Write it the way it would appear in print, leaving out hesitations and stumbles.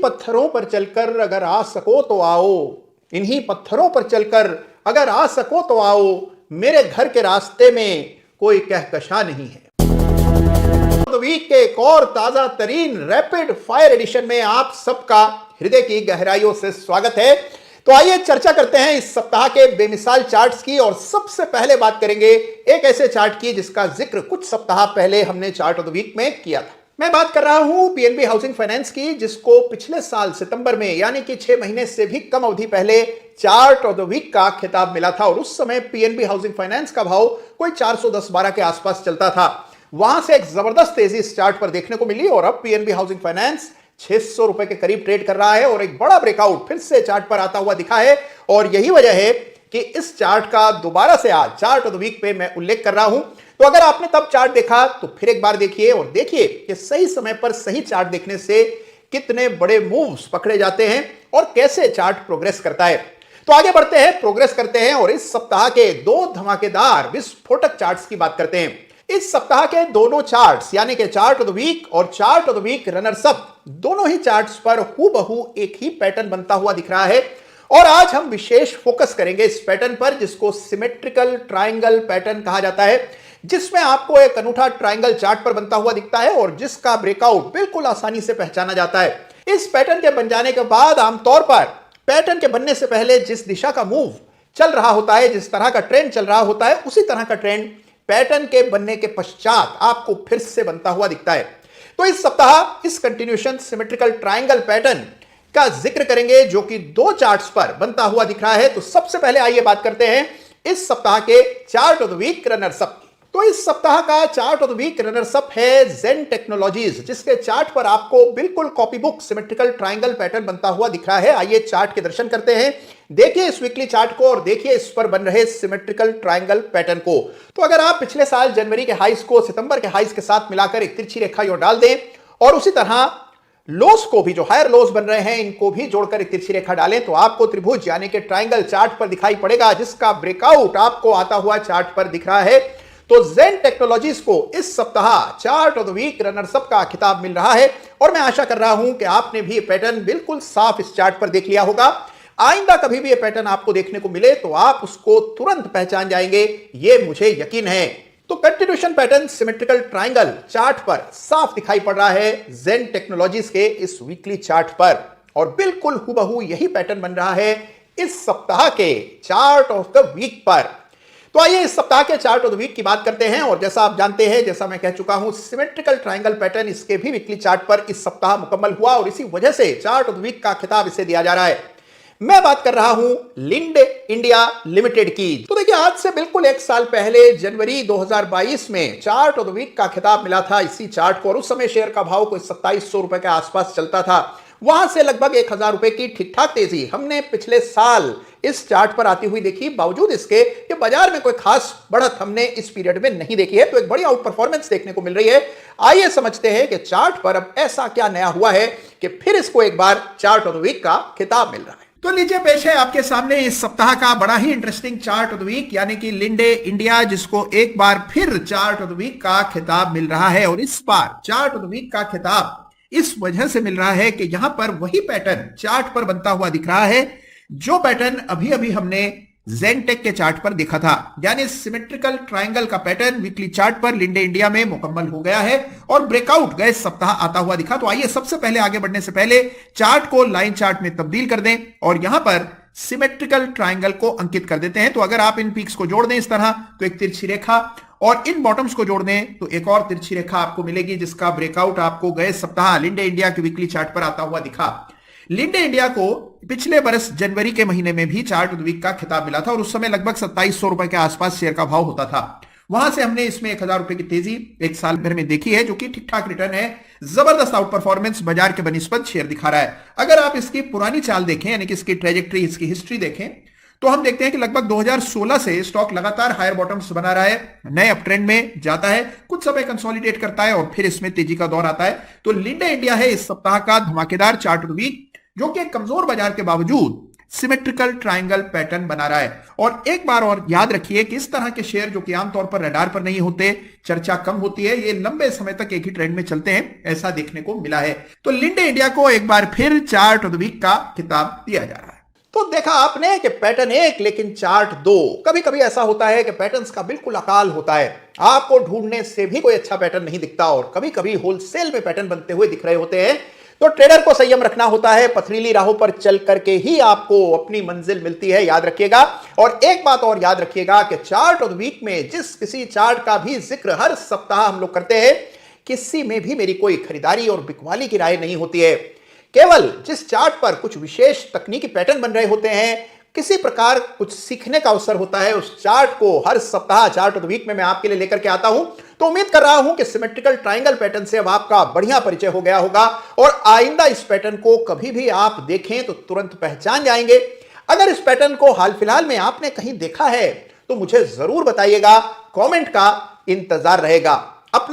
पत्थरों पर चलकर अगर आ सको तो आओ, इन्हीं पत्थरों पर चलकर अगर आ सको तो आओ, मेरे घर के रास्ते में कोई कहकशा नहीं है। वीक के एक और ताजा तरीन रैपिड फायर एडिशन में आप सबका हृदय की गहराइयों से स्वागत है। तो आइए चर्चा करते हैं इस सप्ताह के बेमिसाल चार्ट्स की, और सबसे पहले बात करेंगे एक ऐसे चार्ट की जिसका जिक्र कुछ सप्ताह पहले हमने चार्ट ऑफ द वीक में किया था। मैं बात कर रहा हूं पीएनबी हाउसिंग फाइनेंस की, जिसको पिछले साल सितंबर में यानी कि 6 महीने से भी कम अवधि पहले चार्ट ऑफ द वीक का खिताब मिला था। और उस समय पीएनबी हाउसिंग फाइनेंस का भाव कोई 410-12 के आसपास चलता था। वहां से एक जबरदस्त तेजी इस चार्ट पर देखने को मिली और अब पीएनबी हाउसिंग फाइनेंस 600 रुपए के करीब ट्रेड कर रहा है और एक बड़ा ब्रेकआउट फिर से चार्ट पर आता हुआ दिखा है। और यही वजह है कि इस चार्ट का दोबारा से आज चार्ट ऑफ द वीक पे मैं उल्लेख कर रहा हूं। तो अगर आपने तब चार्ट देखा तो फिर एक बार देखिए और देखिए कि सही समय पर सही चार्ट देखने से कितने बड़े मूव्स पकड़े जाते हैं और कैसे चार्ट प्रोग्रेस करता है। तो आगे बढ़ते हैं, प्रोग्रेस करते हैं और इस सप्ताह के दो धमाकेदार विस्फोटक चार्ट्स की बात करते हैं। इस सप्ताह के दोनों चार्ट्स यानी कि चार्ट ऑफ द वीक और chart of the week runners up, दोनों ही चार्ट्स पर हूबहू एक ही पैटर्न बनता हुआ दिख रहा है। और आज हम विशेष फोकस करेंगे इस पैटर्न पर, जिसको सिमेट्रिकल ट्रायंगल पैटर्न कहा जाता है, जिसमें आपको एक अनूठा ट्रायंगल चार्ट पर बनता हुआ दिखता है और जिसका ब्रेकआउट बिल्कुल आसानी से पहचाना जाता है। इस पैटर्न के बन जाने के बाद आमतौर पर पैटर्न के बनने से पहले जिस दिशा का मूव चल रहा होता है, जिस तरह का ट्रेंड चल रहा होता है, उसी तरह का ट्रेंड पैटर्न के बनने के पश्चात आपको फिर से बनता हुआ दिखता है। तो इस सप्ताह इस कंटिन्यूएशन सिमेट्रिकल ट्रायंगल पैटर्न का जिक्र करेंगे जो कि दो चार्ट्स पर बनता हुआ दिख रहा है। तो सबसे पहले आइए बात करते हैं इस सप्ताह के chart of the week runners up की। तो इस सप्ताह का chart of the week runners up है जेन टेक्नोलॉजीज, जिसके चार्ट पर आपको बिल्कुल copy book symmetrical triangle pattern बनता हुआ दिख रहा है। आइए चार्ट के दर्शन करते हैं, देखिए इस वीकली चार्ट को और देखिए इस पर बन रहे सिमेट्रिकल ट्रायंगल पैटर्न को। तो अगर आप पिछले साल जनवरी के हाइस को सितंबर के हाइस के साथ मिलाकर एक तिरछी रेखा यो डाल दें और उसी तरह लोस को भी, जो हायर लोस बन रहे हैं, इनको भी जोड़कर एक तिरछी रेखा डालें तो आपको त्रिभुज यानी कि ट्रायंगल चार्ट पर दिखाई पड़ेगा, जिसका ब्रेकआउट आपको आता हुआ चार्ट पर दिख रहा है। तो जेन टेक्नोलॉजीज को इस सप्ताह chart of the week runners up का खिताब मिल रहा है और मैं आशा कर रहा हूं कि आपने भी ये पैटर्न बिल्कुल साफ इस चार्ट पर देख लिया होगा। आइंदा कभी भी ये पैटर्न आपको देखने को मिले तो आप उसको तुरंत पहचान जाएंगे, ये मुझे यकीन है। तो continuation pattern symmetrical triangle chart पर साफ दिखाई पड़ रहा है जेन टेक्नोलॉजीज के इस वीकली चार्ट पर, और बिल्कुल हूबहू यही पैटर्न बन रहा है इस सप्ताह के चार्ट ऑफ द वीक पर। तो आइए इस सप्ताह के चार्ट ऑफ द वीक की बात करते हैं। और जैसा आप जानते हैं, जैसा मैं कह चुका हूं, सिमेट्रिकल ट्रायंगल पैटर्न इसके भी वीकली चार्ट पर इस सप्ताह मुकम्मल हुआ और इसी वजह से चार्ट ऑफ द वीक का खिताब इसे दिया जा रहा है। मैं बात कर रहा हूं लिंडे इंडिया लिमिटेड की। तो देखिए, आज से बिल्कुल एक साल पहले जनवरी 2022 में चार्ट ऑफ द वीक का खिताब मिला था इसी चार्ट को और उस समय शेयर का भाव कोई 2700 रुपए के आसपास चलता था। वहां से लगभग 1000 रुपए की ठीक ठाक तेजी हमने पिछले साल इस चार्ट पर आती हुई देखी। बावजूद इसके कि बाजार में कोई खास बढ़त हमने इस पीरियड में नहीं देखी है, तो एक बड़ी आउट परफॉर्मेंस देखने को मिल रही है। आइए समझते हैं कि चार्ट पर अब ऐसा क्या नया हुआ है कि फिर इसको एक बार चार्ट ऑफ द वीक का खिताब मिल रहा है। तो लीजिए पेश है आपके सामने इस सप्ताह का बड़ा ही interesting chart of the week यानी कि लिंडे इंडिया, जिसको एक बार फिर चार्ट ऑफ द वीक का खिताब मिल रहा है। और इस बार चार्ट ऑफ द वीक का खिताब इस वजह से मिल रहा है कि यहां पर वही पैटर्न चार्ट पर बनता हुआ दिख रहा है जो पैटर्न अभी अभी हमने जेनटेक के चार्ट पर देखा था, यानी सिमेट्रिकल ट्रायंगल का पैटर्न वीकली चार्ट पर लिंडे इंडिया में मुकम्मल हो गया है और ब्रेकआउट गए सप्ताह आता हुआ दिखा। तो आइए सबसे पहले आगे बढ़ने से पहले चार्ट को लाइन चार्ट में तब्दील कर दें और यहां पर सिमेट्रिकल ट्रायंगल को अंकित कर देते हैं। तो अगर आप इन पीक्स को जोड़ दें इस तरह तो एक तिरछी रेखा, और इन बॉटम्स को जोड़ दें तो एक और तिरछी रेखा आपको मिलेगी, जिसका ब्रेकआउट आपको गए सप्ताह लिंडे इंडिया के वीकली चार्ट पर आता हुआ दिखा। लिंडे इंडिया को पिछले बरस जनवरी के महीने में भी चार्ट ऑफ द वीक का खिताब मिला था और उस समय लगभग 2700 रुपए के आसपास शेयर का भाव होता था। वहां से हमने इसमें 1000 रुपए की तेजी एक साल भर में देखी है, जो कि ठीक ठाक रिटर्न है। जबरदस्त आउट परफॉर्मेंस बाजार के बनिस्बत शेयर दिखा रहा है। अगर आप इसकी पुरानी चाल देखें यानी कि इसकी ट्रेजेक्ट्री, इसकी हिस्ट्री देखें तो हम देखते हैं कि लगभग 2016 से स्टॉक लगातार हायर बॉटम्स बना रहा है, नए अप ट्रेंड में जाता है, कुछ समय कंसोलिडेट करता है और फिर इसमें तेजी का दौर आता है। तो लिंडे इंडिया है इस सप्ताह का धमाकेदार चार्ट ऑफ द वीक, जो कि एक कमजोर बाजार के बावजूद सिमेट्रिकल ट्रायंगल पैटर्न बना रहा है। और एक बार और याद रखिए कि इस तरह के शेयर जो कि आमतौर पर रडार पर नहीं होते, चर्चा कम होती है, ये लंबे समय तक एक ही ट्रेंड में चलते हैं, ऐसा देखने को मिला है। तो लिंडे इंडिया को एक बार फिर चार्ट ऑफ द वीक का खिताब दिया जा रहा है। तो देखा आपने कि पैटर्न एक लेकिन चार्ट दो। कभी कभी ऐसा होता है कि पैटर्न्स का बिल्कुल अकाल होता है, आपको ढूंढने से भी कोई अच्छा पैटर्न नहीं दिखता, और कभी कभी होलसेल में पैटर्न बनते हुए दिख रहे होते हैं। तो ट्रेडर को संयम रखना होता है, पथरीली राहों पर चल करके ही आपको अपनी मंजिल मिलती है, याद रखिएगा। और एक बात और याद रखिएगा कि चार्ट ऑफ द वीक में जिस किसी चार्ट का भी जिक्र हर सप्ताह हम लोग करते हैं, किसी में भी मेरी कोई खरीदारी और बिकवाली की राय नहीं होती है। केवल जिस चार्ट पर कुछ विशेष तकनीकी पैटर्न बन रहे होते हैं, किसी प्रकार कुछ सीखने का अवसर होता है, उस चार्ट को हर सप्ताह चार्ट ऑफ द वीक में मैं आपके लिए लेकर के आता हूं। तो उम्मीद कर रहा हूं कि सिमेट्रिकल ट्रायंगल पैटर्न से अब आपका बढ़िया परिचय हो गया होगा, और आइंदा इस पैटर्न को कभी भी आप देखें तो तुरंत पहचान जाएंगे। अगर इस पैटर्न को हाल फिलहाल में आपने कहीं देखा है तो मुझे जरूर बताइएगा, कमेंट का इंतजार रहेगा।